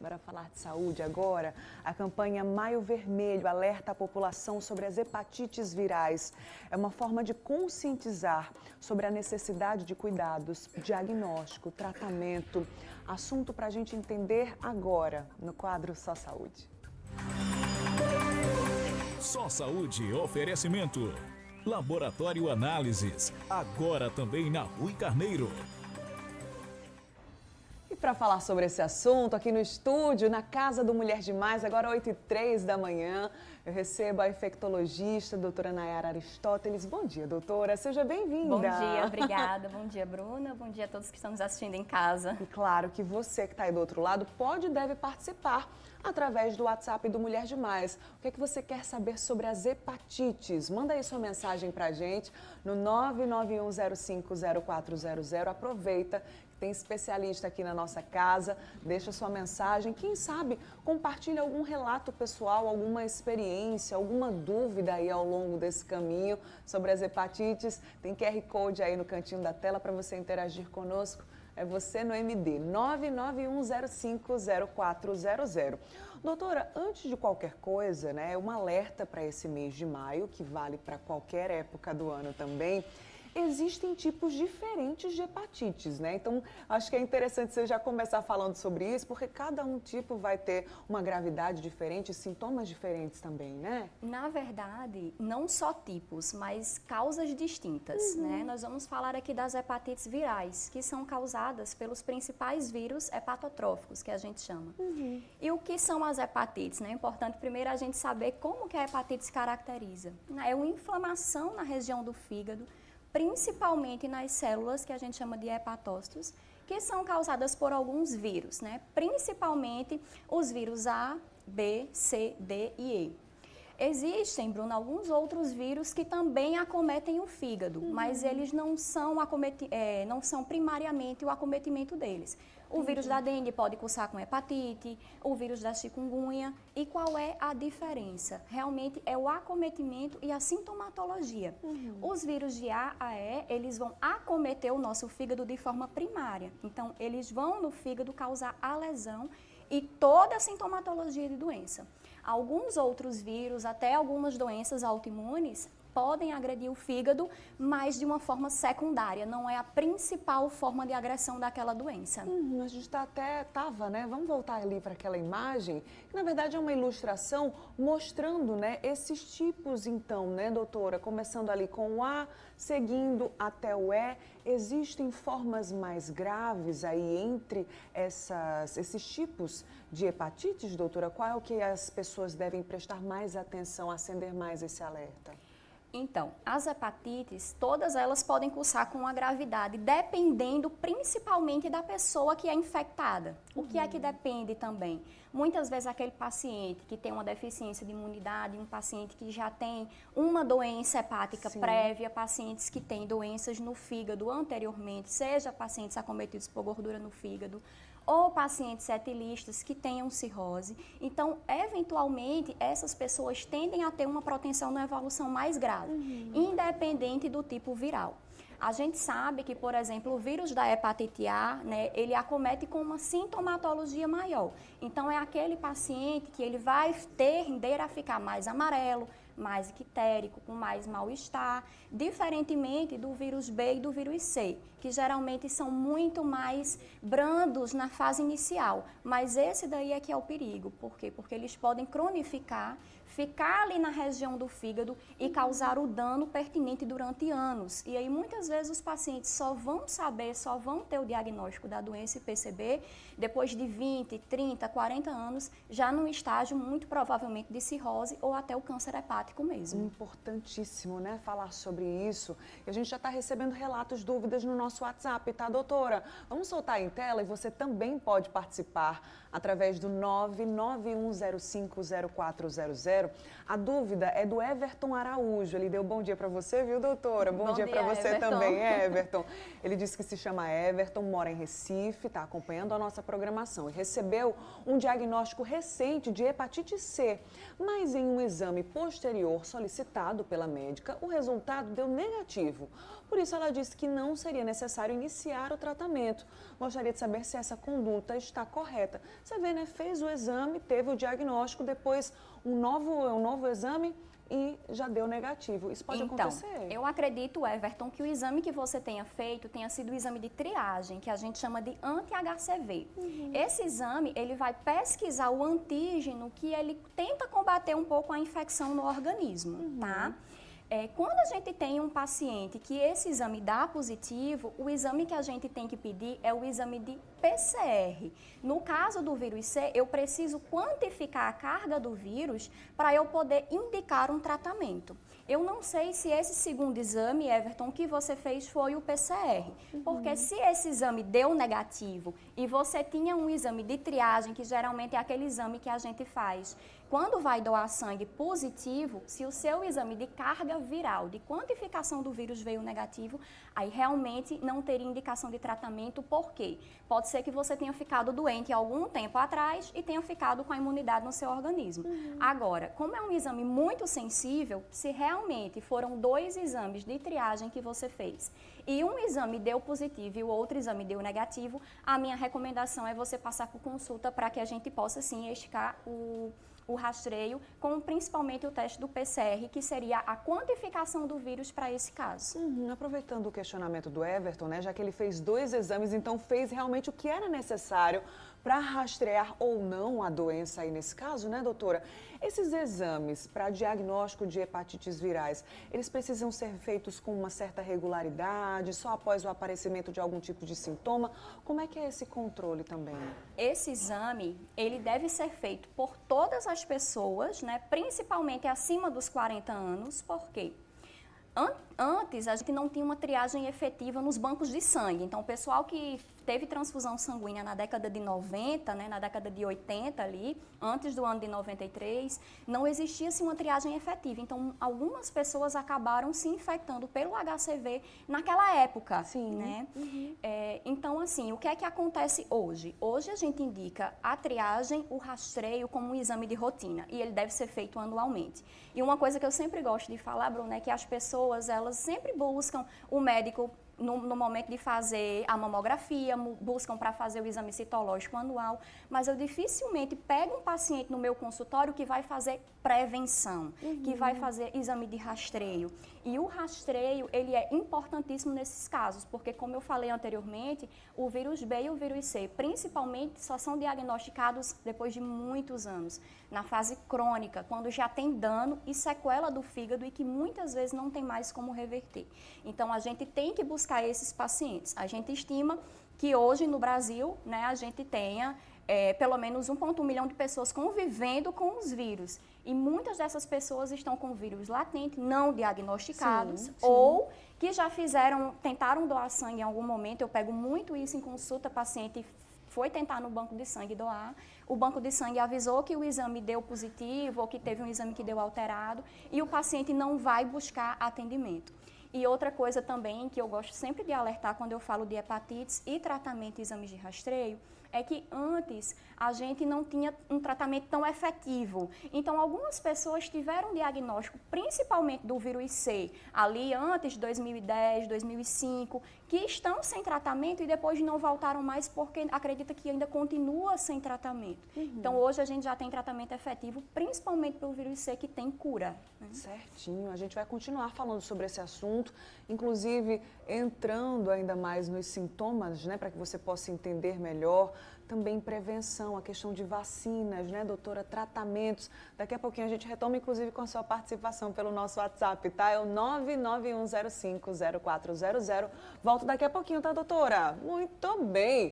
Bora falar de saúde agora? A campanha Maio Vermelho alerta a população sobre as hepatites virais. É uma forma de conscientizar sobre a necessidade de cuidados, diagnóstico, tratamento. Assunto para a gente entender agora no quadro Só Saúde. Só Saúde, oferecimento. Laboratório Análises, agora também na Rui Carneiro. E para falar sobre esse assunto, aqui no estúdio, na Casa do Mulher Demais, agora 8h03 da manhã, eu recebo a infectologista, doutora Nayara Aristóteles. Bom dia, doutora, seja bem-vinda. Bom dia, obrigada. Bom dia, Bruna. Bom dia a todos que estão nos assistindo em casa. E claro que você que está aí do outro lado pode e deve participar através do WhatsApp do Mulher Demais. O que é que você quer saber sobre as hepatites? Manda aí sua mensagem pra gente no 991050400. Aproveita que tem especialista aqui na nossa casa, deixa sua mensagem, quem sabe compartilha algum relato pessoal, alguma experiência, alguma dúvida aí ao longo desse caminho sobre as hepatites. Tem QR Code aí no cantinho da tela para você interagir conosco. É você no MD, 991050400. Doutora, antes de qualquer coisa, né, um alerta para esse mês de maio, que vale para qualquer época do ano também. Existem tipos diferentes de hepatites, né? Então, acho que é interessante você já começar falando sobre isso, porque cada um tipo vai ter uma gravidade diferente, sintomas diferentes também, né? Na verdade, não só tipos, mas causas distintas, né? Nós vamos falar aqui das hepatites virais, que são causadas pelos principais vírus hepatotróficos, que a gente chama. E o que são as hepatites, né? É importante primeiro a gente saber como que a hepatite se caracteriza. É uma inflamação na região do fígado, principalmente nas células que a gente chama de hepatócitos, que são causadas por alguns vírus, né? Principalmente os vírus A, B, C, D e E. Existem, Bruno, alguns outros vírus que também acometem o fígado, mas eles não são primariamente o acometimento deles. O vírus da dengue pode cursar com hepatite, o vírus da chikungunya. E qual é a diferença? Realmente é o acometimento e a sintomatologia. Os vírus de A a E, eles vão acometer o nosso fígado de forma primária. Então, eles vão no fígado causar a lesão e toda a sintomatologia de doença. Alguns outros vírus, até algumas doenças autoimunes, podem agredir o fígado, mas de uma forma secundária, não é a principal forma de agressão daquela doença. A gente estava, né? Vamos voltar ali para aquela imagem, que na verdade é uma ilustração mostrando, né, esses tipos então, né, doutora? Começando ali com o A, seguindo até o E. Existem formas mais graves aí entre esses tipos de hepatites, doutora? Qual é o que as pessoas devem prestar mais atenção, acender mais esse alerta? Então, as hepatites, todas elas podem cursar com uma gravidade, dependendo principalmente da pessoa que é infectada. O que é que depende também? Muitas vezes aquele paciente que tem uma deficiência de imunidade, um paciente que já tem uma doença hepática prévia, pacientes que têm doenças no fígado anteriormente, seja pacientes acometidos por gordura no fígado, ou pacientes etilistas que tenham cirrose. Então, eventualmente, essas pessoas tendem a ter uma propensão na evolução mais grave, independente do tipo viral. A gente sabe que, por exemplo, o vírus da hepatite A, né, ele acomete com uma sintomatologia maior. Então, é aquele paciente que ele vai tender a ficar mais amarelo, mais ictérico, com mais mal-estar, diferentemente do vírus B e do vírus C, que geralmente são muito mais brandos na fase inicial. Mas esse daí é que é o perigo. Por quê? Porque eles podem cronificar, ficar ali na região do fígado e causar o dano pertinente durante anos. E aí, muitas vezes, os pacientes só vão saber, só vão ter o diagnóstico da doença e perceber depois de 20, 30, 40 anos, já num estágio muito provavelmente de cirrose ou até o câncer hepático mesmo. Importantíssimo, né, falar sobre isso. E a gente já está recebendo relatos, dúvidas no nosso WhatsApp, tá, doutora? Vamos soltar em tela e você também pode participar através do 991050400. A dúvida é do Everton Araújo. Ele deu bom dia para você, viu, doutora? Bom dia para você Everton. também, Everton. Ele disse que se chama Everton, mora em Recife, está acompanhando a nossa programação e recebeu um diagnóstico recente de hepatite C, mas em um exame posterior anterior solicitado pela médica, o resultado deu negativo. Por isso, ela disse que não seria necessário iniciar o tratamento. Gostaria de saber se essa conduta está correta. Você vê, né? Fez o exame, teve o diagnóstico, depois um novo exame e já deu negativo. Isso pode acontecer? Eu acredito, Everton, que o exame que você tenha feito tenha sido o exame de triagem, que a gente chama de anti-HCV. Esse exame, ele vai pesquisar o antígeno que ele tenta combater um pouco a infecção no organismo, tá? Quando a gente tem um paciente que esse exame dá positivo, o exame que a gente tem que pedir é o exame de PCR. No caso do vírus C, eu preciso quantificar a carga do vírus para eu poder indicar um tratamento. Eu não sei se esse segundo exame, Everton, que você fez foi o PCR. Porque se esse exame deu negativo e você tinha um exame de triagem, que geralmente é aquele exame que a gente faz quando vai doar sangue positivo, se o seu exame de carga viral, de quantificação do vírus veio negativo, aí realmente não teria indicação de tratamento. Por quê? Pode ser que você tenha ficado doente algum tempo atrás e tenha ficado com a imunidade no seu organismo. Agora, como é um exame muito sensível, se realmente foram 2 exames de triagem que você fez e um exame deu positivo e o outro exame deu negativo, a minha recomendação é você passar por consulta para que a gente possa sim esticar o rastreio, com principalmente o teste do PCR, que seria a quantificação do vírus para esse caso. Aproveitando o questionamento do Everton, né, já que ele fez 2 exames, então fez realmente o que era necessário para rastrear ou não a doença aí nesse caso, né, doutora? Esses exames para diagnóstico de hepatites virais, eles precisam ser feitos com uma certa regularidade, só após o aparecimento de algum tipo de sintoma? Como é que é esse controle também? Esse exame, ele deve ser feito por todas as pessoas, né, principalmente acima dos 40 anos, por quê? Antes, a gente não tinha uma triagem efetiva nos bancos de sangue. Então, o pessoal que teve transfusão sanguínea na década de 90, né, na década de 80 ali, antes do ano de 93, não existia assim, uma triagem efetiva. Então, algumas pessoas acabaram se infectando pelo HCV naquela época. Sim. Né? Então, assim, o que é que acontece hoje? Hoje a gente indica a triagem, o rastreio como um exame de rotina e ele deve ser feito anualmente. E uma coisa que eu sempre gosto de falar, Bruno, é que as pessoas, elas sempre buscam o médico no momento de fazer a mamografia, buscam para fazer o exame citológico anual, mas eu dificilmente pego um paciente no meu consultório que vai fazer prevenção, que vai fazer exame de rastreio. E o rastreio, ele é importantíssimo nesses casos, porque como eu falei anteriormente, o vírus B e o vírus C, principalmente, só são diagnosticados depois de muitos anos, na fase crônica, quando já tem dano e sequela do fígado e que muitas vezes não tem mais como reverter. Então, a gente tem que buscar esses pacientes. A gente estima que hoje no Brasil, né, a gente tenha pelo menos 1,1 milhão de pessoas convivendo com os vírus. E muitas dessas pessoas estão com vírus latente, não diagnosticados, ou que já tentaram doar sangue em algum momento. Eu pego muito isso em consulta, paciente foi tentar no banco de sangue doar, o banco de sangue avisou que o exame deu positivo ou que teve um exame que deu alterado e o paciente não vai buscar atendimento. E outra coisa também que eu gosto sempre de alertar quando eu falo de hepatites e tratamento e exames de rastreio, é que antes a gente não tinha um tratamento tão efetivo. Então, algumas pessoas tiveram diagnóstico, principalmente do vírus C, ali antes de 2010, 2005, que estão sem tratamento e depois não voltaram mais porque acredita que ainda continua sem tratamento. Então, hoje a gente já tem tratamento efetivo, principalmente pelo vírus C, que tem cura. Né? Certinho. A gente vai continuar falando sobre esse assunto, inclusive entrando ainda mais nos sintomas, né, para que você possa entender melhor. Também prevenção, a questão de vacinas, né, doutora? Tratamentos. Daqui a pouquinho a gente retoma, inclusive, com a sua participação pelo nosso WhatsApp, tá? É o 991050400. Volto daqui a pouquinho, tá, doutora? Muito bem.